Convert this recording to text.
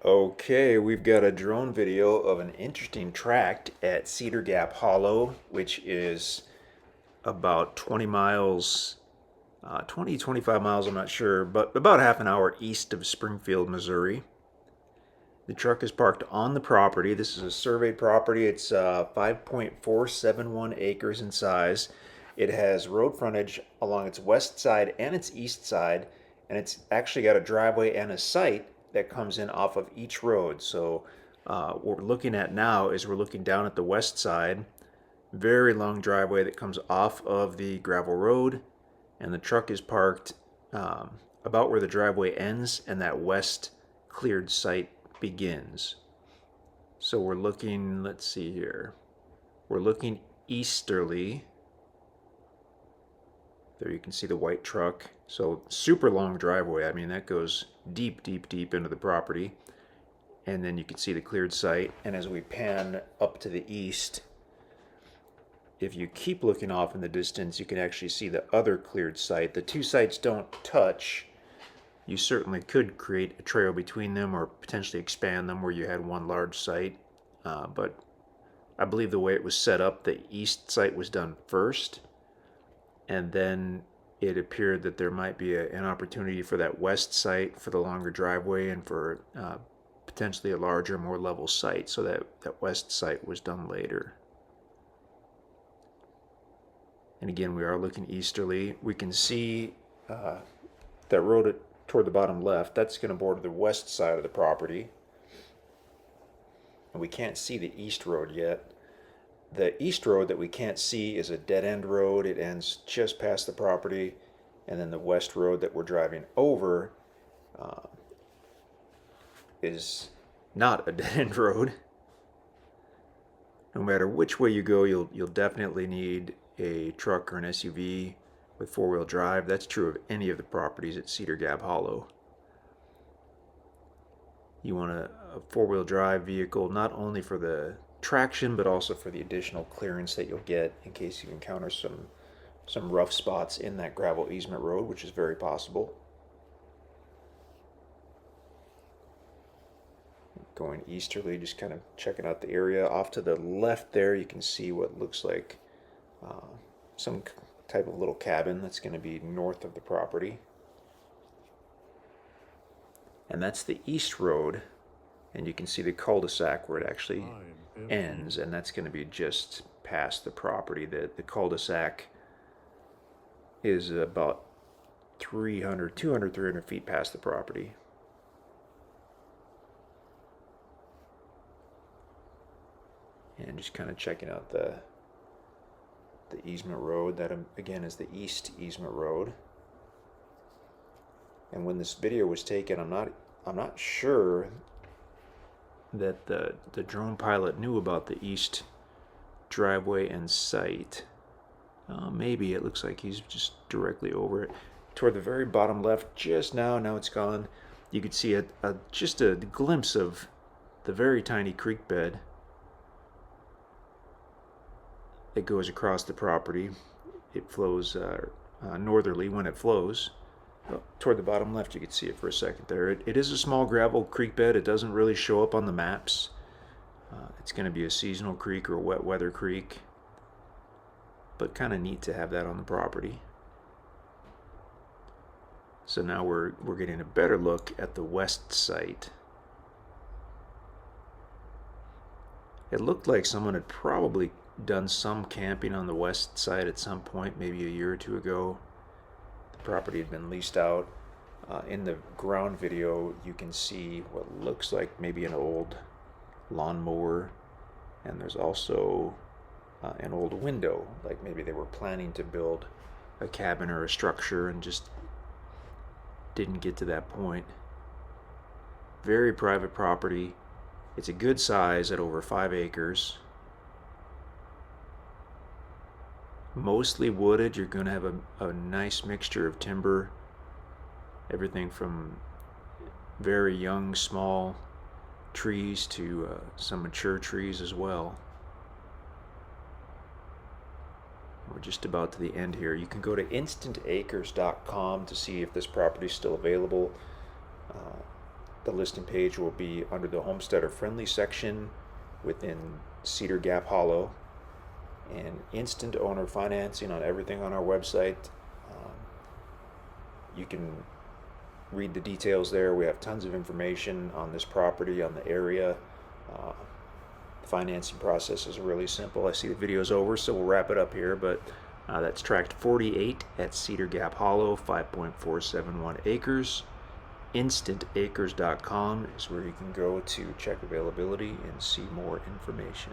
Okay, we've got a drone video of an interesting tract at Cedar Gap Hollow, which is about 20 miles, 25 miles, I'm not sure, but about half an hour east of Springfield, Missouri. The truck is parked on the property. This is a surveyed property. It's 5.471 acres in size. It has road frontage along its west side and its east side, and it's actually got a driveway and a site that comes in off of each road. So what we're looking at now is we're looking down at the west side, very long driveway that comes off of the gravel road, and the truck is parked about where the driveway ends and that west cleared site begins. So we're looking, let's see here, we're looking easterly. There you can see the white truck. So super long driveway. I mean, that goes deep, deep, deep into the property. And then you can see the cleared site. And as we pan up to the east, if you keep looking off in the distance, you can actually see the other cleared site. The two sites don't touch. You certainly could create a trail between them or potentially expand them where you had one large site. But I believe the way it was set up, the east site was done first. And then it appeared that there might be an opportunity for that west site for the longer driveway and for potentially a larger, more level site. So that west site was done later. And again, we are looking easterly. We can see that road toward the bottom left. That's going to border the west side of the property. And we can't see the east road yet. The east road that we can't see is a dead-end road. It ends just past the property. And then the west road that we're driving over is not a dead-end road. No matter which way you go, you'll definitely need a truck or an SUV with four-wheel drive. That's true of any of the properties at Cedar Gap Hollow. You want a four-wheel drive vehicle not only for the traction but also for the additional clearance that you'll get in case you encounter some rough spots in that gravel easement road, which is very possible. Going easterly, just kind of checking out the area. Off to the left there, you can see what looks like some type of little cabin that's going to be north of the property. And that's the east road, and you can see the cul-de-sac where it actually ends, and that's going to be just past the property. The cul-de-sac is about 300 feet past the property. And just kind of checking out the easement road. That again is the east easement road. And when this video was taken, I'm not sure that the drone pilot knew about the east driveway and site. Maybe it looks like he's just directly over it. Toward the very bottom left, just now it's gone, you could see just a glimpse of the very tiny creek bed that goes across the property. It flows northerly when it flows. Toward the bottom left, you can see it for a second there. It is a small gravel creek bed. It doesn't really show up on the maps. It's going to be a seasonal creek or a wet weather creek, but kind of neat to have that on the property. So now we're getting a better look at the west site. It looked like someone had probably done some camping on the west side at some point, maybe a year or two ago. The property had been leased out. In the ground video, you can see what looks like maybe an old lawnmower, and there's also an old window, like maybe they were planning to build a cabin or a structure and just didn't get to that point. Very private property. It's a good size at over 5 acres. Mostly wooded. You're going to have a nice mixture of timber, everything from very young, small trees to some mature trees as well. We're just about to the end here. You can go to InstantAcres.com to see if this property is still available. The listing page will be under the homesteader friendly section within Cedar Gap Hollow, and instant owner financing on everything on our website. You can read the details there. We have tons of information on this property, on the area. The financing process is really simple. I see the video's over, so we'll wrap it up here, but that's tract 48 at Cedar Gap Hollow, 5.471 acres. InstantAcres.com is where you can go to check availability and see more information.